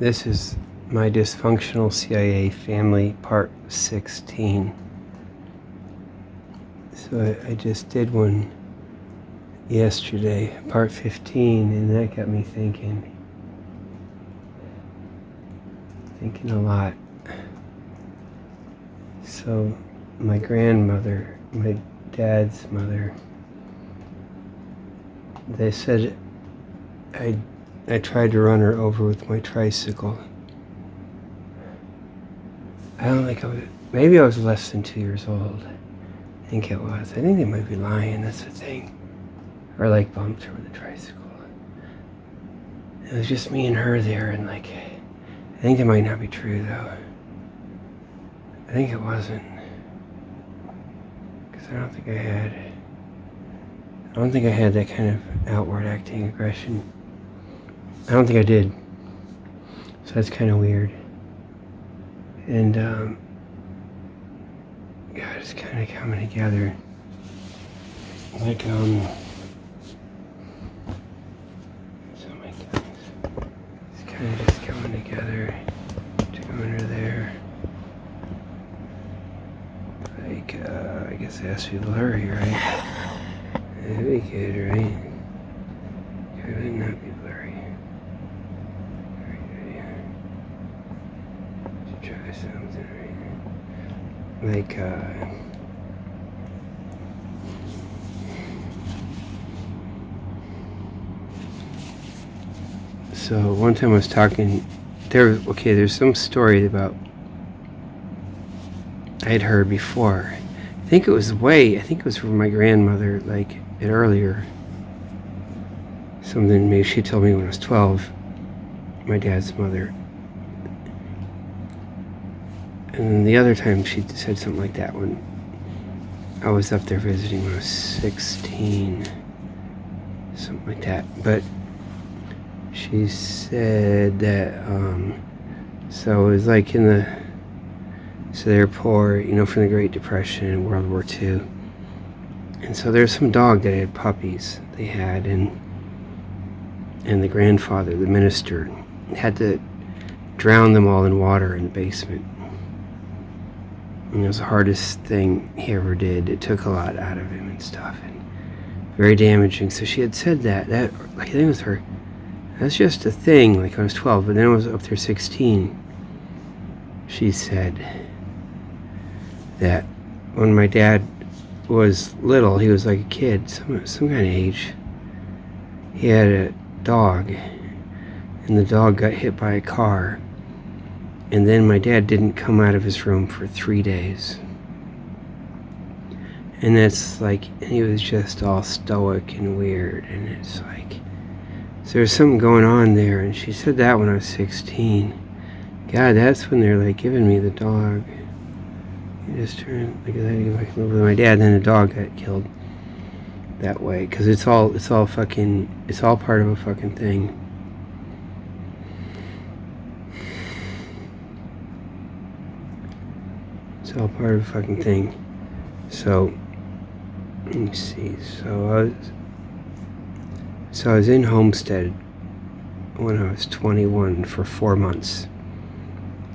This is my Dysfunctional CIA Family Part 16. So I just did one yesterday, Part 15, and that got me thinking a lot. So my grandmother, my dad's mother, they said I tried to run her over with my tricycle. I don't think maybe I was less than 2 years old. I think it was. I think they might be lying, that's the thing. Or like bumped her with a tricycle. It was just me and her there, and I think it might not be true though. I think it wasn't. Because I don't think I had that kind of outward acting aggression. I don't think I did. So that's kind of weird. And, God, it's kind of coming together. So my thumbs. It's kind of just coming together to go under there. I guess it has to be blurry, right? That'd be good, right? Could it not be blurry? To try something, right? So one time I was talking, there's some story about I had heard before. I think it was from my grandmother, earlier. Something maybe she told me when I was 12, my dad's mother. And then the other time she said something like that when I was up there visiting when I was 16. Something like that. But she said that, so it was like so they were poor, from the Great Depression and World War II. And so there's some dog that had puppies they had, and the grandfather, the minister, had to drown them all in water in the basement. And it was the hardest thing he ever did. It took a lot out of him and stuff, and very damaging. So she had said that I think it was her. That's just a thing. When I was 12, but then I was up there 16. She said that when my dad was little, he was like a kid, some kind of age. He had a dog, and the dog got hit by a car. And then my dad didn't come out of his room for 3 days. And that's he was just all stoic and weird, and it's so there's something going on there. And she said that when I was 16. God, that's when they're giving me the dog. You just turn that, you go over to my dad, and then the dog got killed that way. Because it's all part of a fucking thing. It's all part of a fucking thing. So, let me see. So I was in Homestead when I was 21 for 4 months.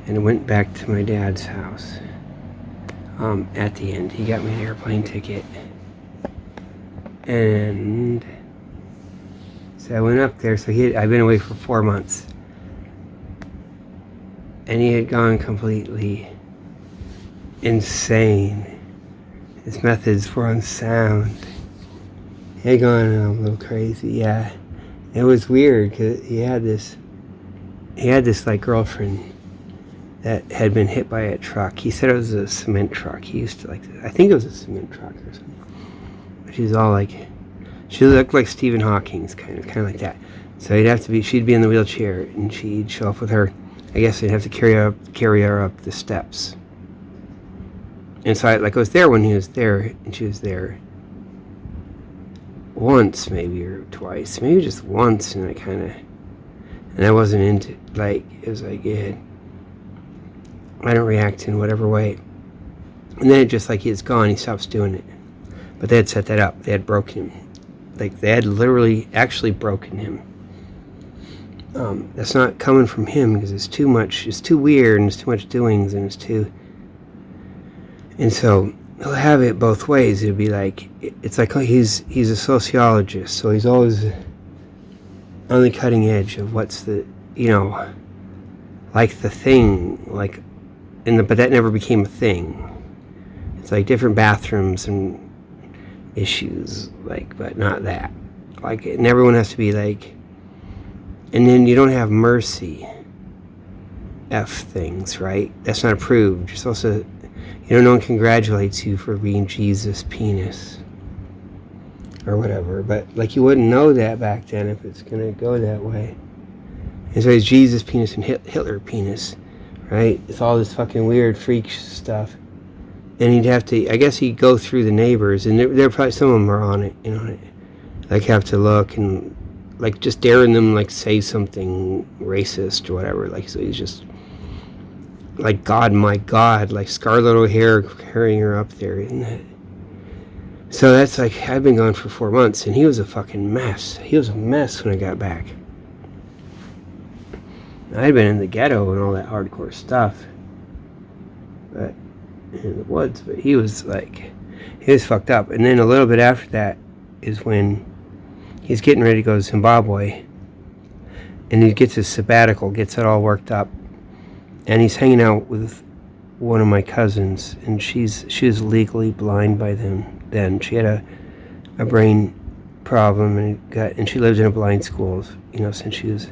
And I went back to my dad's house. At the end, he got me an airplane ticket. And so I went up there. So I'd been away for 4 months. And he had gone completely insane. His methods were unsound. He had gone a little crazy, yeah. It was weird because he had this girlfriend that had been hit by a truck. He said it was a cement truck. He used to I think it was a cement truck or something. But she's all she looked like Stephen Hawking's kind of like that. So she'd be in the wheelchair, and she'd show up with her. I guess they'd have to carry her up the steps. And so I was there when he was there, and she was there once maybe, or twice, maybe just once, and I wasn't into it was yeah, I don't react in whatever way. And then it just he's gone, he stops doing it. But they had set that up. They had broken him. They had literally actually broken him. That's not coming from him because it's too much. It's too weird and it's too much doings and it's too. And so he'll have it both ways. It'll be like it's like he's a sociologist, so he's always on the cutting edge of what's the like the thing like, but that never became a thing. It's like different bathrooms and issues, like, but not that. Like, and everyone has to be like. And then you don't have mercy F things, right? That's not approved. You're supposed to, no one congratulates you for being Jesus penis or whatever. But like you wouldn't know that back then if it's gonna go that way. And so it's Jesus penis and Hitler penis, right? It's all this fucking weird freak stuff. And he'd have to, I guess he'd go through the neighbors, and there probably some of them are on it, like have to look and. Like just daring them, like say something racist or whatever. Like so, he's just like God, my God, like Scarlett O'Hara carrying her up there, isn't it? So that's like I've been gone for 4 months, and he was a fucking mess. He was a mess when I got back. I'd been in the ghetto and all that hardcore stuff, but in the woods. But he was fucked up. And then a little bit after that is when. He's getting ready to go to Zimbabwe, and he gets his sabbatical, gets it all worked up, and he's hanging out with one of my cousins, and she was legally blind by then. She had a brain problem, and she lived in a blind school, since she was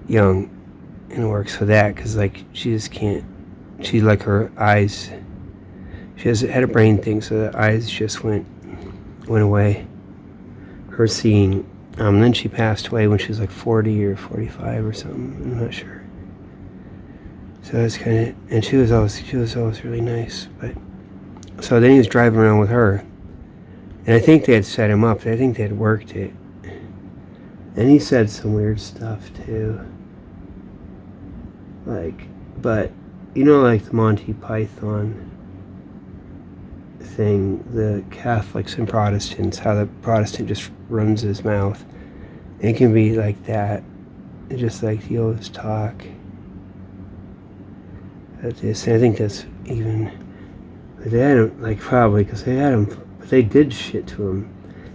young, and works for that because like she just can't. She like her eyes. She had a brain thing, so the eyes just went away. Her seeing, then she passed away when she was like 40 or 45 or something. I'm not sure. So it's kind of, and she was always really nice. But so then he was driving around with her, and I think they had set him up. I think they had worked it, and he said some weird stuff too. Like, but like the Monty Python thing, the Catholics and Protestants, how the Protestant just runs his mouth. It can be like that. It's just like he always talk. That's this. And I think that's even. But they had him, like probably because they had him, but they did shit to him.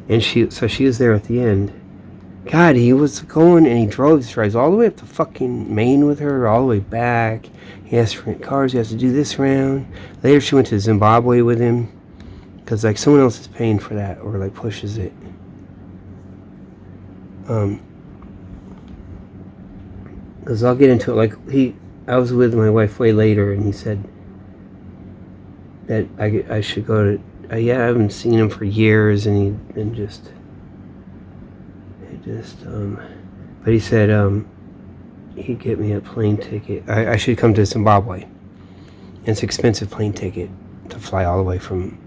And she was there at the end. God, he was going and he drives all the way up to fucking Maine with her, all the way back. He has to rent cars. He has to do this round. Later, she went to Zimbabwe with him. Because, like, someone else is paying for that or, like, pushes it. Because I'll get into it. Like, I was with my wife way later, and he said that I should go to... I haven't seen him for years, and but he said he'd get me a plane ticket. I should come to Zimbabwe. And it's an expensive plane ticket to fly all the way from...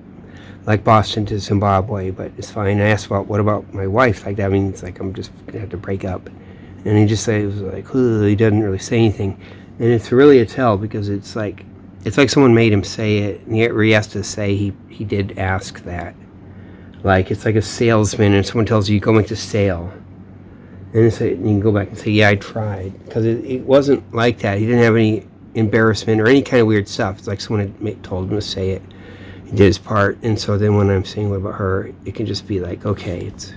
like Boston to Zimbabwe, but it's fine. I asked what about my wife? Like that means like I'm just gonna have to break up. And he just said it was like he doesn't really say anything, and it's really a tell because it's like someone made him say it, and he has to say he did ask that. Like it's like a salesman, and someone tells you go make the sale, and you can go back and say I tried because it wasn't like that. He didn't have any embarrassment or any kind of weird stuff. It's like someone had told him to say it. He did his part, and so then when I'm saying what about her, it can just be like, okay, it's,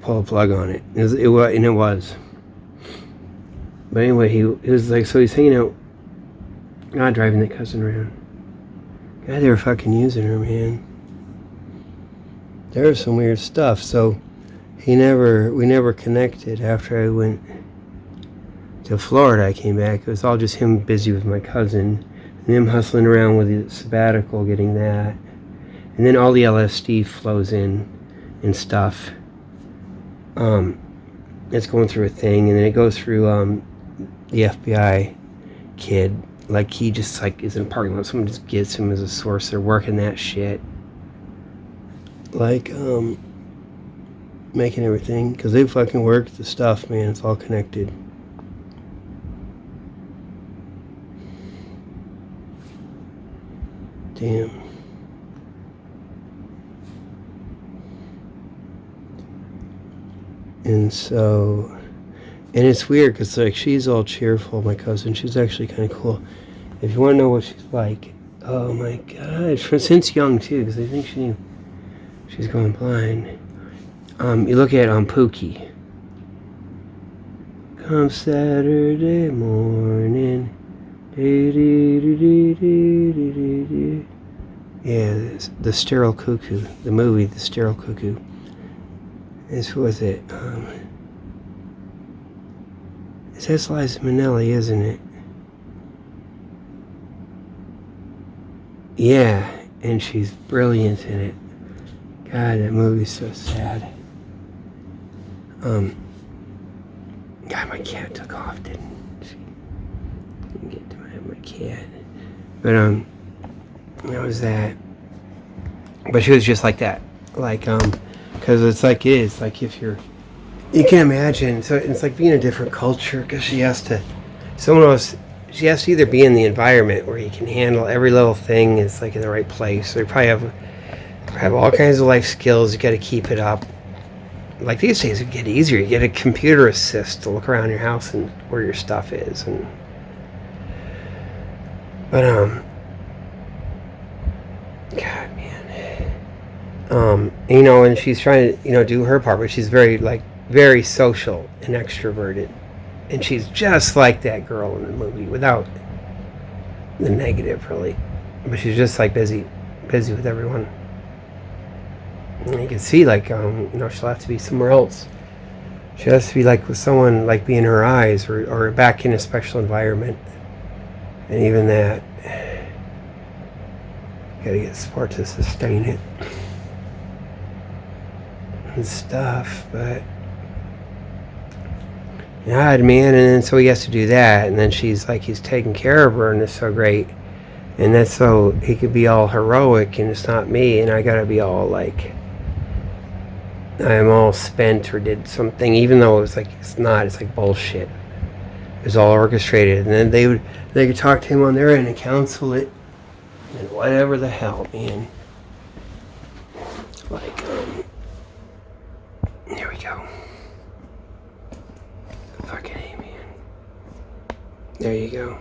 pull a plug on it. It was. But anyway, he was like, so he's hanging out, God, driving that cousin around. God, they were fucking using her, man. There was some weird stuff, so we never connected after I went to Florida. I came back. It was all just him busy with my cousin. And him hustling around with the sabbatical, getting that. And then all the LSD flows in and stuff. It's going through a thing, and then it goes through the FBI kid. Like, he just, like, is in a parking lot. Someone just gets him as a source. They're working that shit. Like, making everything. Because they fucking work the stuff, man. It's all connected. Damn. And so, and it's weird because like she's all cheerful, my cousin. She's actually kind of cool. If you want to know what she's like, oh my God, since young too, because I think she's going blind. You look at Pookie. Come Saturday morning. Yeah, the Sterile Cuckoo. The movie, The Sterile Cuckoo. This was it. That's Liza Minnelli, isn't it? Yeah, and she's brilliant in it. God, that movie's so sad. God, my cat took off, didn't she? Didn't get to my cat. But, that was that. But she was just like that. Like, because it's like it is. Like, if you can imagine, so it's like being a different culture, because she has to either be in the environment where you can handle every little thing is like in the right place. So you probably have all kinds of life skills. You got to keep it up. Like these days, it get easier. You get a computer assist to look around your house and where your stuff is. But God, man. And she's trying to do her part, but she's very social and extroverted. And she's just like that girl in the movie, without the negative, really. But she's just like busy with everyone. And you can see, she'll have to be somewhere else. She has to be like with someone, like be in her eyes, or back in a special environment. And even that, you gotta get support to sustain it and stuff. But God, man, and then so he has to do that, and then she's like, he's taking care of her, and it's so great, and that's so he could be all heroic, and it's not me, and I gotta be all like, I'm all spent or did something, even though it's like it's not. It's like bullshit. It was all orchestrated, and then they could talk to him on their end and counsel it, and whatever the hell, man. Like, here we go. Fucking A, man. There you go.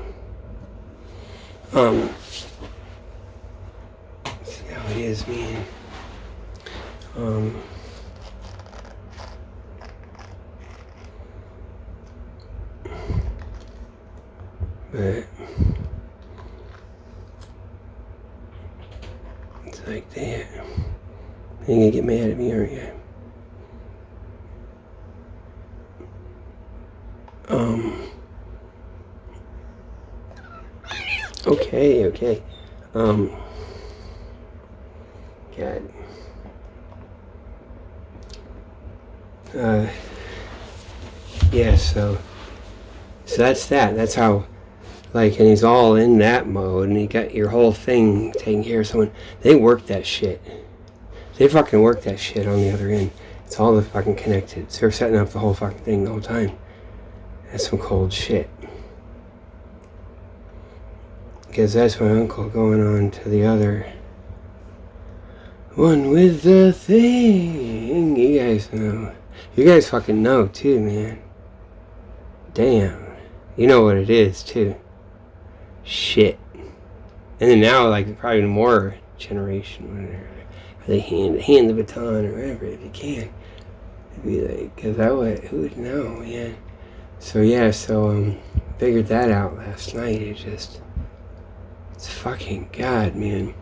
See how it is, man. But it's like that. You're gonna get mad at me, aren't you? Okay. God. Yeah, so that's that. That's how, and he's all in that mode, and you got your whole thing taking care of someone. They work that shit. They fucking work that shit on the other end. It's all the fucking connected. So they're setting up the whole fucking thing the whole time. That's some cold shit. Because that's my uncle going on to the other one with the thing. You guys know. You guys fucking know too, man. Damn. You know what it is too. Shit. And then now, probably more generation, whatever. They hand the baton or whatever, if you can. It'd be like, because who would know, man? So yeah, figured that out last night. It's fucking God, man.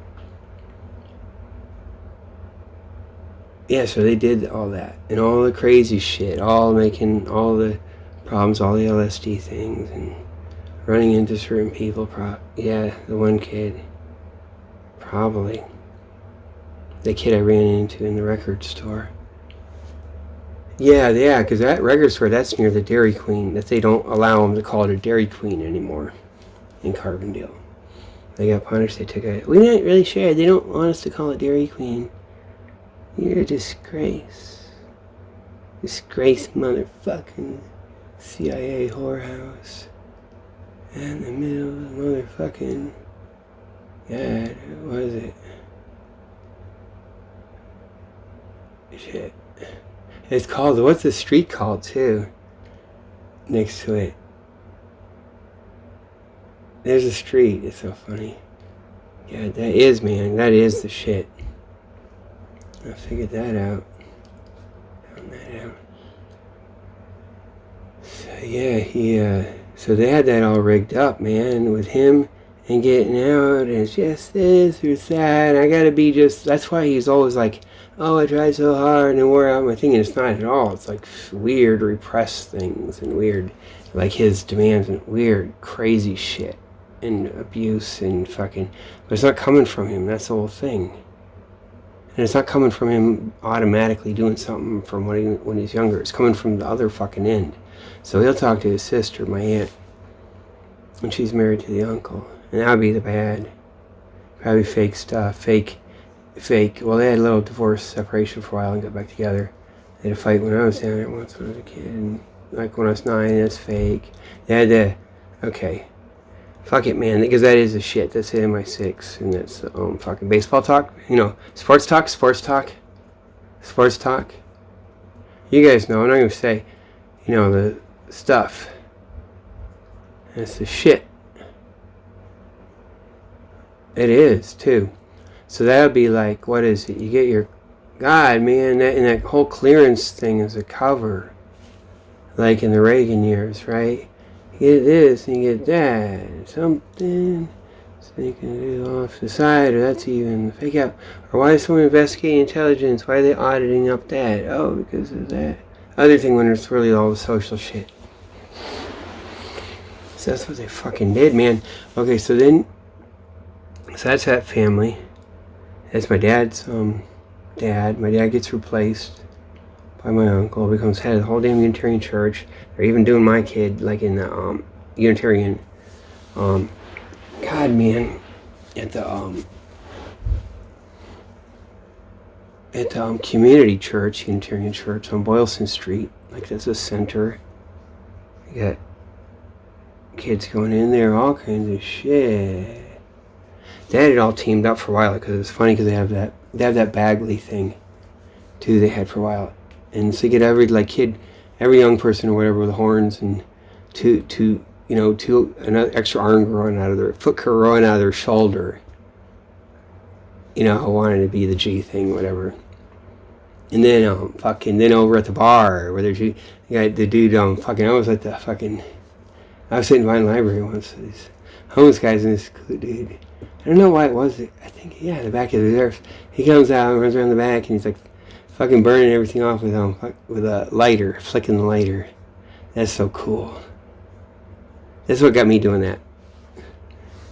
Yeah, so they did all that, and all the crazy shit, all making all the problems, all the LSD things, and running into certain people. Yeah, the one kid, probably. The kid I ran into in the record store. Yeah, because that record store, that's near the Dairy Queen, that they don't allow them to call it a Dairy Queen anymore in Carbondale. They got punished, they took it. We're not really sure, they don't want us to call it Dairy Queen. You're a disgrace. Disgrace, motherfucking CIA whorehouse. In the middle of the motherfucking... God, what was it? Shit. It's called, what's the street called too? Next to it. There's a street. It's so funny. Yeah, that is, man. That is the shit. I figured that out. Found that out. So yeah, so they had that all rigged up, man, with him and getting out, and it's just this or that. I gotta be just. That's why he's always like, oh, I tried so hard and wore out my thing, and it's not at all. It's like weird repressed things and weird, like his demands and weird crazy shit and abuse and fucking. But it's not coming from him. That's the whole thing. And it's not coming from him automatically doing something from when he's younger. It's coming from the other fucking end. So he'll talk to his sister, my aunt, and she's married to the uncle. And that would be the bad. Probably fake stuff. Fake. Well, they had a little divorce separation for a while and got back together. They had a fight when I was down there once when I was a kid. And like when I was 9, that's fake. They had to, okay. Fuck it, man, because that is the shit. That's it in my 6, and that's fucking baseball talk. You know, sports talk. You guys know. I'm not gonna say, you know, the stuff. That's the shit. It is too. So that would be like, what is it? You get your, God, man, that whole clearance thing is a cover, like in the Reagan years, right? You get this and you get that, something, so you can do off the side, or that's even fake out. Or why is someone investigating intelligence? Why are they auditing up that? Oh, because of that. Other thing when it's really all the social shit. So that's what they fucking did, man. Okay, so that's that family. That's my dad's dad. My dad gets replaced by my uncle, becomes head of the whole damn Unitarian church. They're even doing my kid like in the Unitarian God, man, at the community church, Unitarian church on Boylston Street. Like that's a center. You got kids going in there, all kinds of shit. They had it all teamed up for a while because it's funny because they have that Bagley thing too. They had for a while. And so you get every kid, every young person or whatever with horns and another extra arm growing out of their foot growing out of their shoulder. You know, wanting to be the G thing, whatever. And then then over at the bar where there's the dude I was sitting by the library once. These homeless guys and this dude. I don't know why it was. I think the back of the reserve. He comes out and runs around the back and he's like fucking burning everything off with a lighter, flicking the lighter. That's so cool. That's what got me doing that.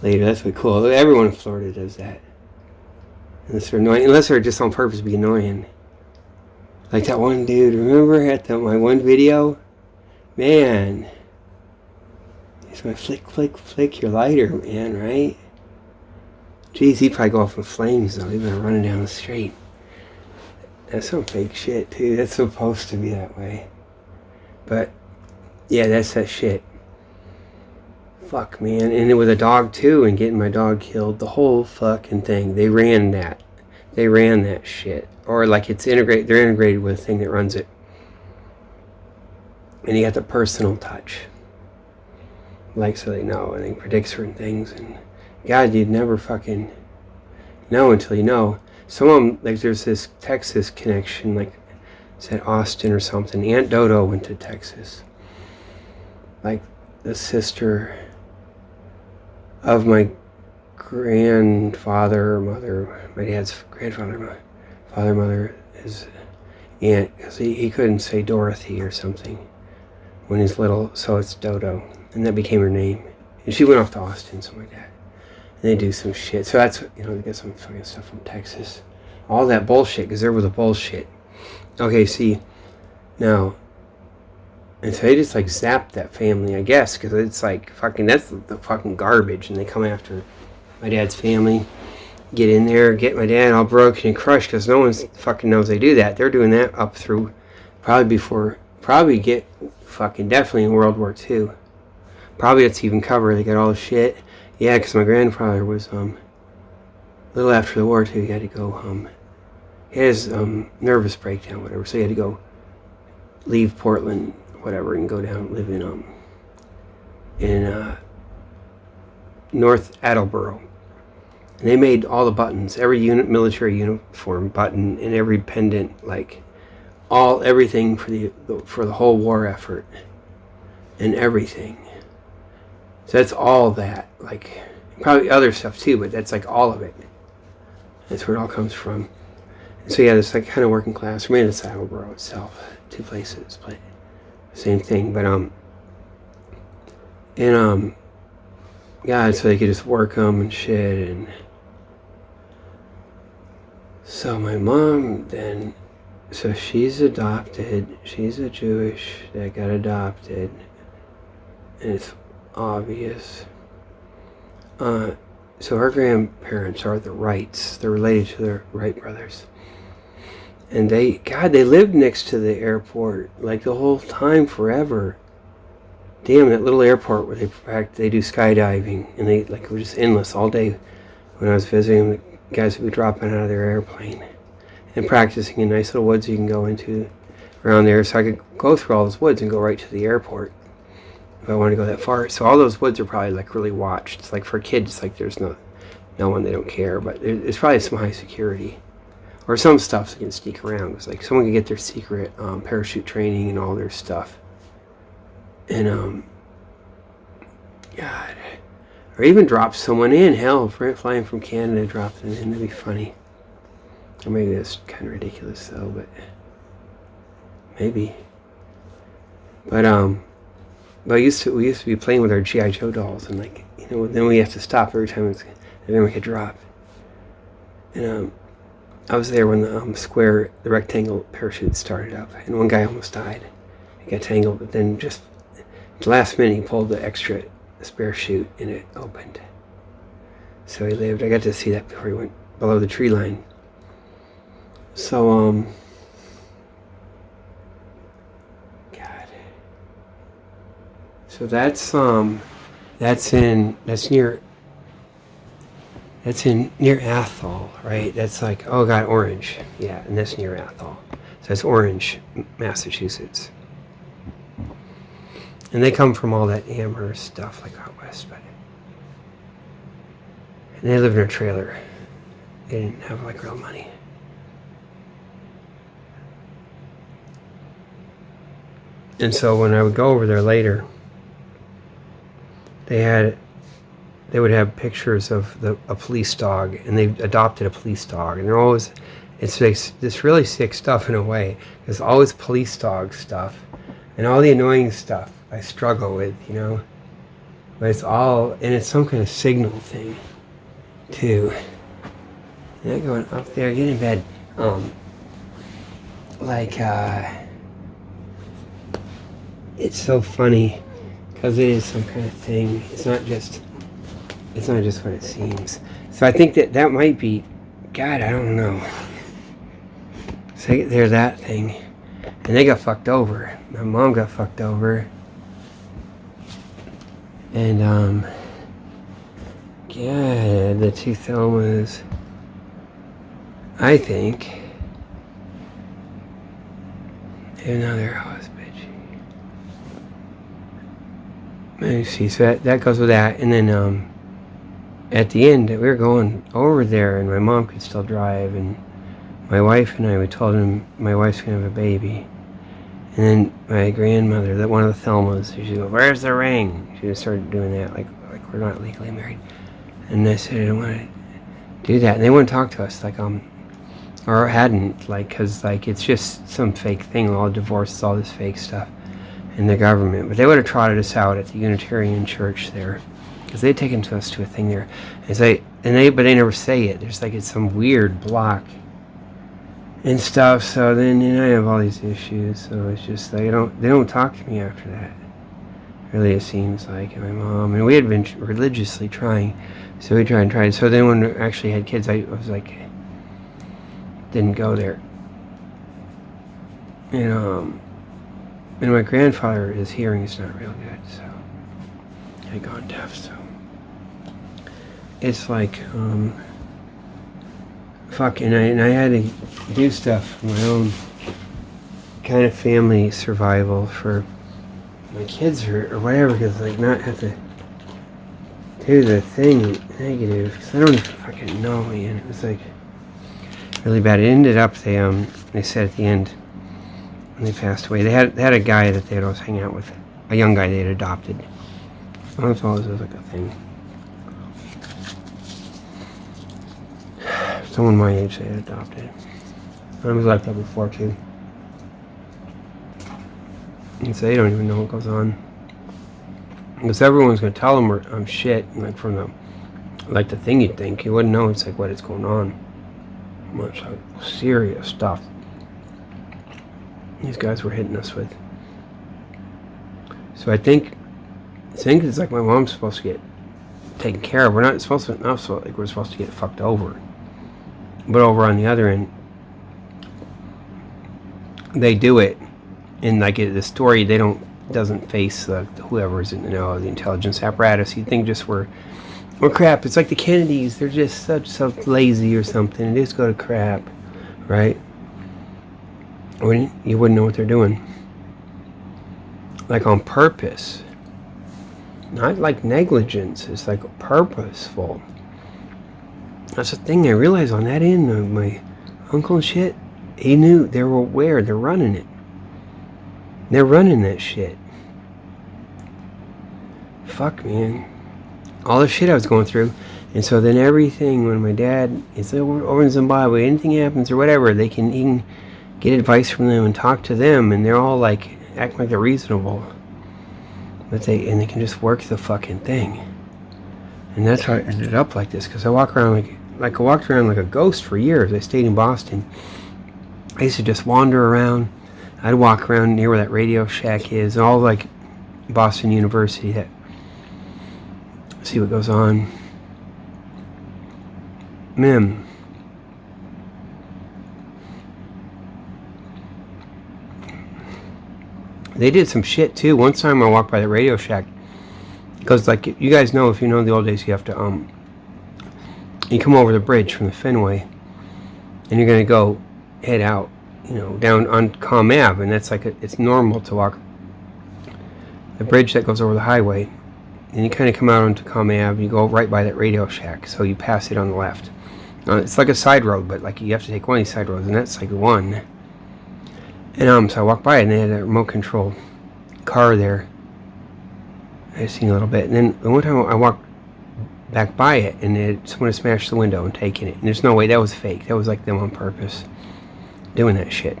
Later, that's what cool. Everyone in Florida does that. Unless they're annoying, unless they're just on purpose to be annoying. Like that one dude, remember at my one video? Man. He's my flick your lighter, man, right? Jeez, he'd probably go off in flames though. He'd been running down the street. That's some fake shit too. That's supposed to be that way. But yeah, that's that shit. Fuck, man. And it was a dog too, and getting my dog killed. The whole fucking thing. They ran that shit. Or like it's integrated. They're integrated with the thing that runs it. And you got the personal touch. Like so they know and they predict certain things. And God, you'd never fucking know until you know. Some of them, like there's this Texas connection, like said Austin or something. Aunt Dodo went to Texas. Like the sister of my grandfather, mother, my dad's grandfather, mother, his aunt, because he couldn't say Dorothy or something when he's little, so it's Dodo, and that became her name. And she went off to Austin, something like that. And they do some shit. So that's, they get some fucking stuff from Texas. All that bullshit, because there was a bullshit. Okay, see, now, and so they just zapped that family, I guess, because it's fucking, that's the fucking garbage, and they come after my dad's family, get in there, get my dad all broken and crushed, because no one fucking knows they do that. They're doing that up through, probably get fucking definitely in World War II. Probably it's even cover, they got all the shit. Yeah, because my grandfather was, a little after the war too, he had to go, he had his nervous breakdown, whatever, so he had to go leave Portland, whatever, and go down and live in North Attleboro. And they made all the buttons, every military uniform button, and every pendant, like everything for the whole war effort, and everything. So that's all that, like probably other stuff too, but that's like all of it. That's where it all comes from. And so yeah, it's like kind of working class. We're made in Attleboro itself, two places, but same thing. But yeah, so they could just work them and shit. And so my mom then, so she's adopted. She's a Jewish that got adopted, and it's obvious. So her grandparents are the Wrights. They're related to the Wright brothers. And they lived next to the airport like the whole time forever. Damn, that little airport where they do skydiving, and it was just endless all day. When I was visiting, the guys would be dropping out of their airplane and practicing in nice little woods you can go into around there. So I could go through all those woods and go right to the airport if I wanted to go that far. So all those woods are probably like really watched. It's like for kids, like there's no one, they don't care, but there's probably some high security. Or some stuff so you can sneak around. It's like someone can get their secret parachute training and all their stuff. And, God. Or even drop someone in. Hell, flying from Canada, drop them in. That'd be funny. Or maybe that's kind of ridiculous, though, but maybe. But, we used to be playing with our G.I. Joe dolls, and then we have to stop every time then we could drop. And, I was there when the rectangle parachute started up, and one guy almost died. He got tangled, but then just at the last minute he pulled the extra spare chute and it opened. So he lived. I got to see that before he went below the tree line. So, God. So that's near Athol, right? That's like, oh God, Orange. Yeah, and that's near Athol. So that's Orange, Massachusetts. And they come from all that Amherst stuff, like out west. And they lived in a trailer. They didn't have like real money. And so when I would go over there later, they would have pictures of a police dog, and they adopted a police dog, and it's this really sick stuff in a way. There's always police dog stuff, and all the annoying stuff I struggle with, but it's some kind of signal thing, too. And I'm going up there, get in bed, it's so funny, because it is some kind of thing. It's not just what it seems. So I think that might be, God, I don't know. So there's that thing. And they got fucked over. My mom got fucked over. And, yeah, the two Thelmas, I think, another house, bitch. Let me see. So that goes with that. And then, at the end, we were going over there, and my mom could still drive, and my wife and we told him my wife's going to have a baby. And then my grandmother, one of the Thelmas, she'd go, "Where's the ring?" She just started doing that, like we're not legally married. And I said, "I don't want to do that." And they wouldn't talk to us, or hadn't, because, it's just some fake thing, all divorces, all this fake stuff in the government. But they would have trotted us out at the Unitarian church there. Because they'd taken us to a thing there, but they never say it. There's it's some weird block and stuff. So then I have all these issues. So it's just they don't talk to me after that. Really, it seems like. And my mom, and we had been religiously trying, so we tried. So then when we actually had kids, I was didn't go there. And my grandfather, his hearing is not real good, so I got deaf. So it's fuck, and I had to do stuff on my own, kind of family survival for my kids or whatever, because like not have to do the thing negative, because I don't even fucking know, man. It was like really bad. It ended up they said at the end when they passed away, they had a guy that they'd always hang out with, a young guy they had adopted. That's always was like a thing. Someone my age they had adopted. I was like that before too. And so they don't even know what goes on. Because everyone's going to tell them I'm shit, like from the thing you'd think. You wouldn't know it's like what is going on. Much like serious stuff these guys were hitting us with. So I think it's like my mom's supposed to get taken care of. We're not supposed to, like we're supposed to get fucked over. But over on the other end, they do it. And like the story, doesn't face whoever's in the intelligence apparatus. You'd think just we're crap. It's like the Kennedys. They're just so lazy or something. They just go to crap, right? You wouldn't know what they're doing. Like on purpose. Not like negligence. It's like purposeful. That's the thing I realized on that end of my uncle and shit. He knew, they were aware, they're running it. They're running that shit. Fuck, man. All the shit I was going through. And so then everything, when my dad is over in Zimbabwe, anything happens or whatever, he can get advice from them and talk to them, and they're all like, act like they're reasonable. But they can just work the fucking thing. And that's how I ended up like this, because I walk around like I walked around like a ghost for years. I stayed in Boston. I used to just wander around. I'd walk around near where that Radio Shack is, and all like Boston University, see what goes on. Man. They did some shit too. One time I walked by the Radio Shack, because like you guys know, if you know the old days, you have to you come over the bridge from the Fenway, and you're gonna go head out, down on Com Ave, and that's like it's normal to walk the bridge that goes over the highway, and you kind of come out onto Com Ave, you go right by that Radio Shack, so you pass it on the left. It's like a side road, but like you have to take one of these side roads, and that's like one. And so I walked by it, and they had a remote control car there. I seen a little bit, and then the one time I walked back by it, and someone had smashed the window and taken it. And there's no way that was fake. That was like them on purpose doing that shit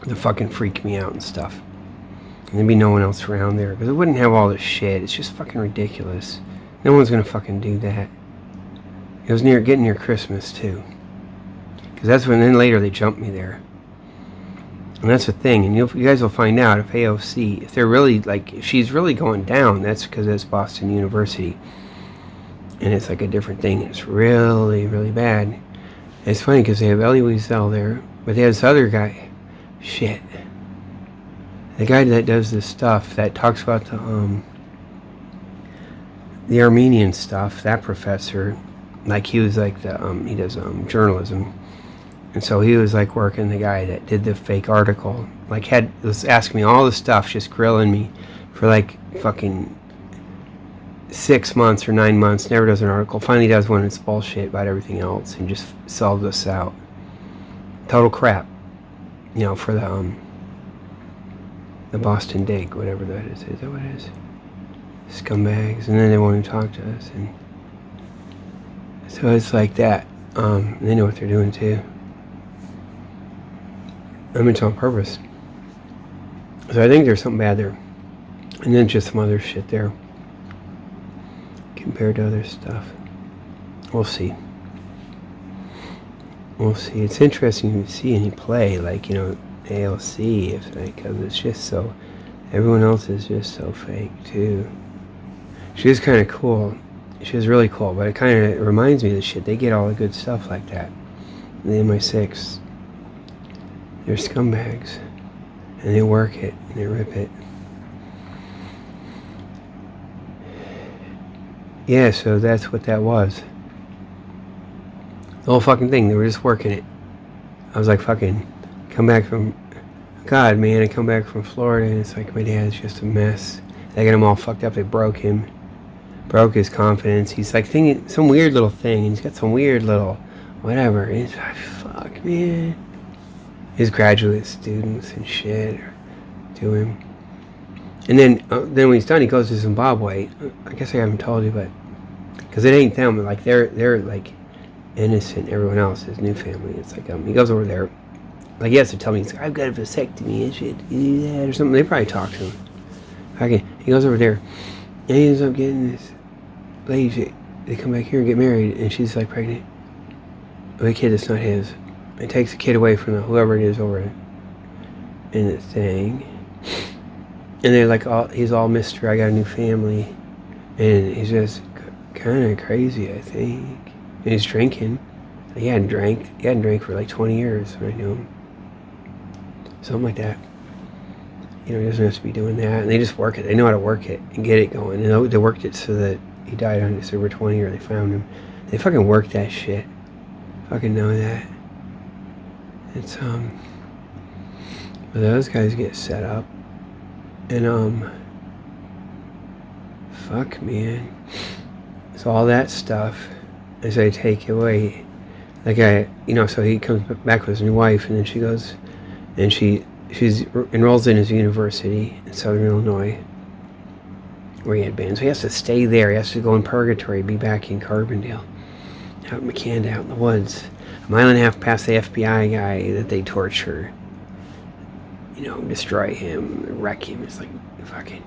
to fucking freak me out and stuff. And there'd be no one else around there, because it wouldn't have all this shit. It's just fucking ridiculous. No one's gonna fucking do that. It was getting near Christmas too, because that's when then later they jumped me there. And that's the thing, and you guys will find out if AOC, if they're really if she's really going down, that's because it's Boston University, and it's like a different thing. It's really, really bad. And it's funny because they have Elie Wiesel there, but they have this other guy, the guy that does this stuff that talks about the Armenian stuff. That professor, like he was like he does journalism. And so he was like working the guy that did the fake article. Was asking me all this stuff, just grilling me for like fucking 6 months or 9 months, never does an article. Finally does one, it's bullshit about everything else, and just solves us out. Total crap. For the Boston Dig, whatever that is. Is that what it is? Scumbags. And then they won't even talk to us. And so it's like that. They know what they're doing too. It's on purpose. So I think there's something bad there. And then just some other shit there. Compared to other stuff. We'll see. It's interesting to see any play, ALC, because it's just so, everyone else is just so fake too. She was kind of cool. She was really cool, but it kind of reminds me of the shit. They get all the good stuff like that. The MI6. They're scumbags, and they work it, and they rip it. Yeah, so that's what that was. The whole fucking thing, they were just working it. I was like, fucking, come back from God, man, I come back from Florida and it's like my dad's just a mess. They got him all fucked up. They broke him. Broke his confidence. He's like thinking some weird little thing. And he's got some weird little whatever. And he's like, fuck, man. His graduate students and shit are to him. And then when he's done, he goes to Zimbabwe. I guess I haven't told you, but because it ain't them. Like they're like innocent. Everyone else, his new family. It's like he goes over there. Like he has to tell me, he's like, I've got a vasectomy and shit, you do that or something. They probably talk to him. Okay, he goes over there, and he ends up getting this lady. They come back here and get married, and she's like pregnant with a kid that's not his. It takes the kid away from whoever it is over in the thing. And they're like, he's all Mr. I got a new family. And he's just kind of crazy, I think. And he's drinking. He hadn't drank for like 20 years when I knew him. Something like that. He doesn't have to be doing that. And they just work it. They know how to work it and get it going. And they worked it so that he died on December 20, or they found him. They fucking work that shit. Fucking know that. It's, but those guys get set up. And, fuck, man. So all that stuff, as I take away, like so he comes back with his new wife, and then she goes, and she's enrolls in his university in Southern Illinois, where he had been. So he has to stay there. He has to go in purgatory, be back in Carbondale, out in McCanda, out in the woods, a mile and a half past the FBI guy that they torture. Destroy him, wreck him. It's like fucking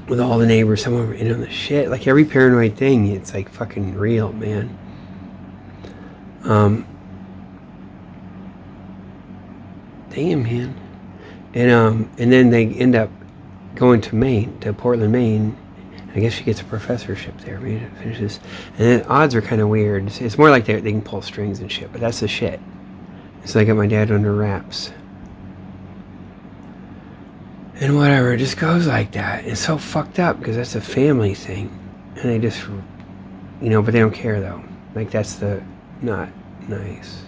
with all the neighbors, some of them in on the shit. Like every paranoid thing, it's like fucking real, man. Damn, man. And then they end up going to Maine, to Portland, Maine. I guess she gets a professorship there, man. Finishes, and the odds are kind of weird. It's more like they can pull strings and shit, but that's the shit. So I got my dad under wraps. And whatever, it just goes like that. It's so fucked up because that's a family thing. And they just, but they don't care though. Like that's not nice.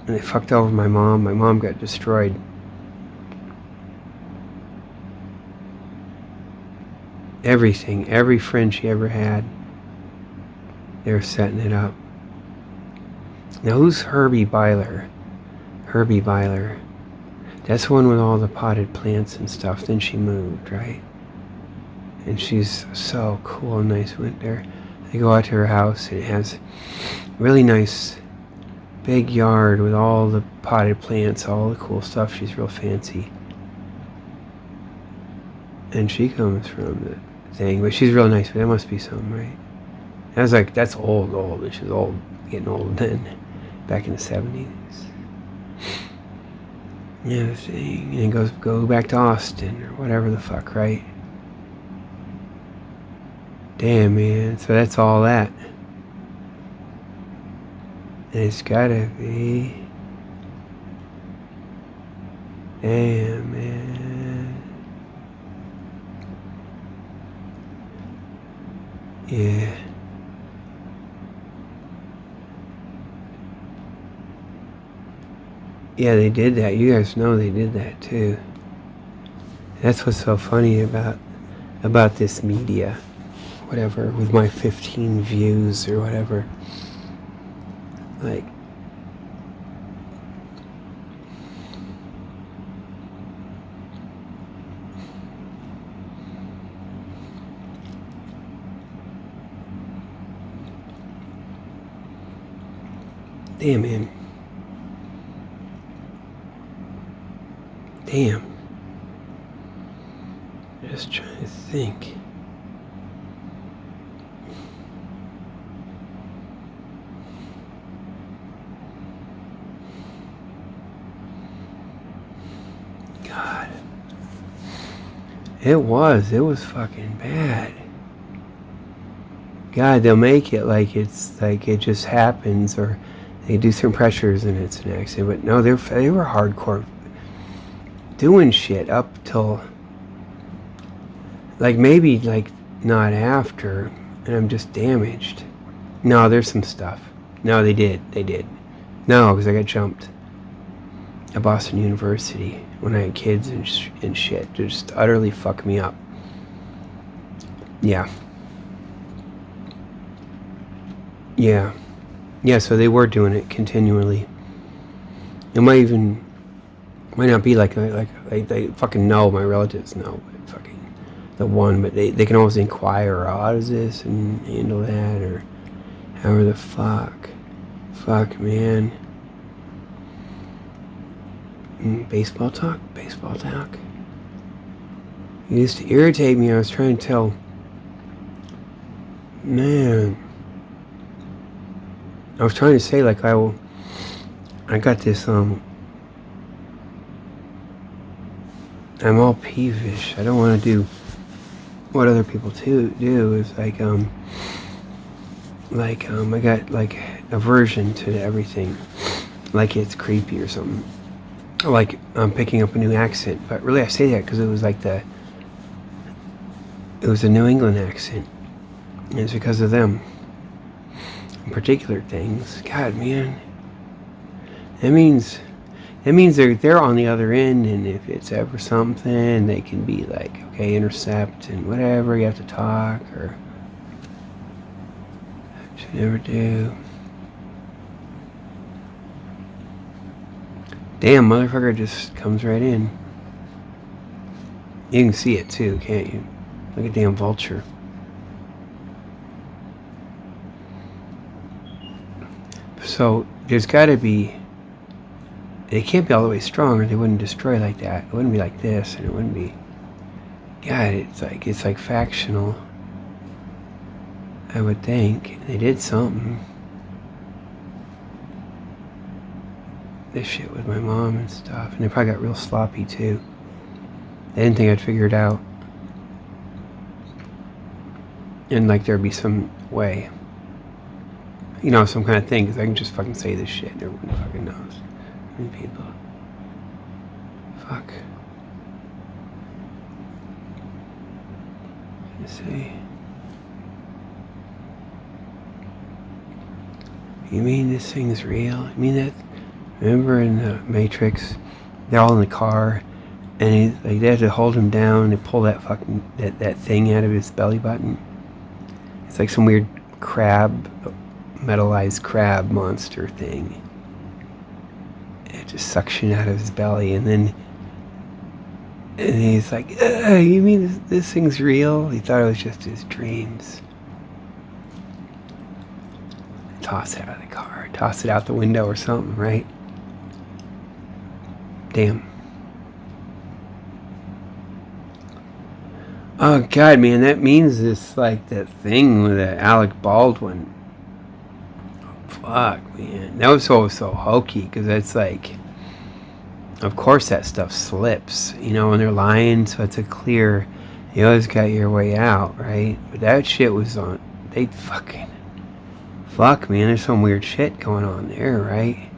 And they fucked over my mom. My mom got destroyed. Everything, every friend she ever had, they were setting it up. Now who's Herbie Byler? Herbie Byler. That's the one with all the potted plants and stuff. Then she moved, right? And she's so cool and nice. Went there. They go out to her house, and it has really nice big yard with all the potted plants, all the cool stuff. She's real fancy. And she comes from the thing, but she's real nice. But that must be something, right? I was like, that's old. And she's old, getting old then, back in the 70s. Yeah, the thing, and then go back to Austin or whatever the fuck, right? Damn, man. So that's all that. And it's gotta be. Damn, man. Yeah. Yeah, they did that. You guys know they did that too. That's what's so funny about this media, whatever, with my 15 views or whatever. Like, damn, man. Damn. Just trying to think. God. It was fucking bad. God, they'll make it like it's like it just happens, or they do some pressures and it's an accident. But no, they were hardcore doing shit up till like maybe like not after, and I'm just damaged. No, there's some stuff. No, they did. No, because I got jumped. at Boston University when I had kids and shit. Just utterly fuck me up. Yeah. Yeah. Yeah, so they were doing it continually. It might not be like they fucking know, my relatives know, but fucking the one, but they can always inquire, oh, how does this and handle that, or however the fuck. Fuck, man. Baseball talk? Baseball talk. It used to irritate me. I was trying to tell, man, I was trying to say, like, I got this, I'm all peevish. I don't want to do what other people do. It's like, I got, like, aversion to everything. Like it's creepy or something. Like, I'm picking up a new accent. But really, I say that because it was like it was a New England accent. And it's because of them. In particular things. God, man. That means they're on the other end, and if it's ever something, they can be like, okay, intercept and whatever, you have to talk, or which you never do. Damn, motherfucker just comes right in. You can see it too, can't you? Like a damn vulture. So there's gotta be, it can't be all the way strong or they wouldn't destroy like that. It wouldn't be like this, and it wouldn't be, God, it's like factional, I would think. They did something. This shit with my mom and stuff, and they probably got real sloppy too. They didn't think I'd figure it out. And like there'd be some way, you know, some kind of thing, because I can just fucking say this shit and everyone fucking knows. How many people? Fuck. Let's see. You mean this thing's real? You mean that? Remember in the Matrix, they're all in the car, and they had to hold him down and pull that fucking that thing out of his belly button. It's like some weird crab, metallized crab monster thing. It just suction out of his belly, and he's like, you mean this thing's real? He thought it was just his dreams. Toss it out of the car, toss it out the window or something, right? Damn. Oh God, man, that means it's like that thing with Alec Baldwin. Fuck, man, that was so hokey, because that's like, of course that stuff slips, you know, when they're lying, so it's a clear, you always got your way out, right? But that shit was on, they fucking, fuck, man, there's some weird shit going on there, right?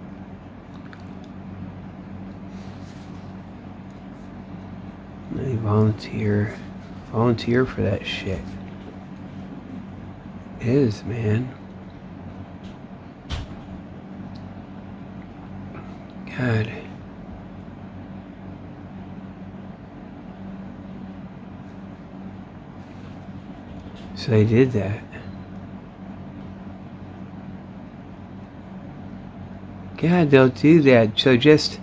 They volunteer for that shit. It is, man. God. So they did that. God, they'll do that. So just,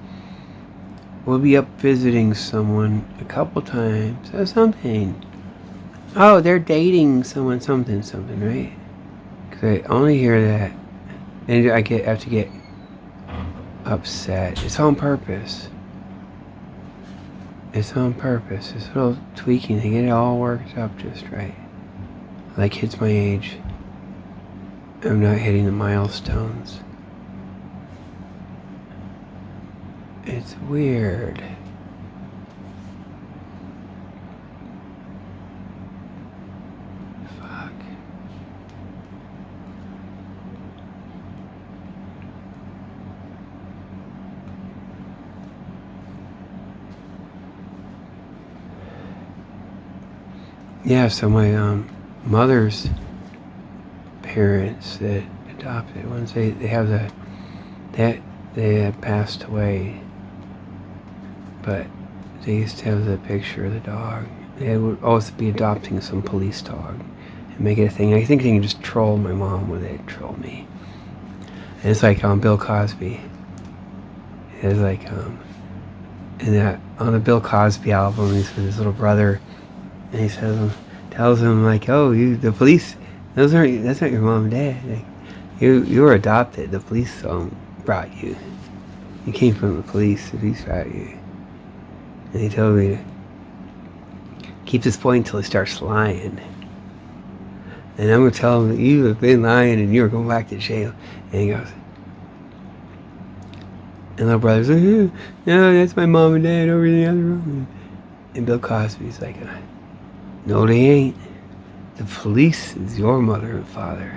we'll be up visiting someone a couple times or something. Oh, they're dating someone, something, right? Because I only hear that, and I have to get upset. It's on purpose. It's on purpose. This little tweaking, they get it all worked up just right. Like kids my age, I'm not hitting the milestones. It's weird. Fuck. Yeah, so my mother's parents that adopted, once they have they had passed away. But they used to have the picture of the dog. They would always be adopting some police dog and make it a thing. I think they can just troll my mom when they troll me. And it's like on Bill Cosby. It's like on the Bill Cosby album, he's with his little brother, and he tells him like, "Oh, the police, that's not your mom and dad. Like, you were adopted. The police brought you. You came from the police. The police brought you." And he told me to keep this point until he starts lying. And I'm gonna tell him that you have been lying and you're going back to jail. And he goes, and little brother's like, "No, that's my mom and dad over in the other room." And Bill Cosby's like, "No, they ain't. The police is your mother and father."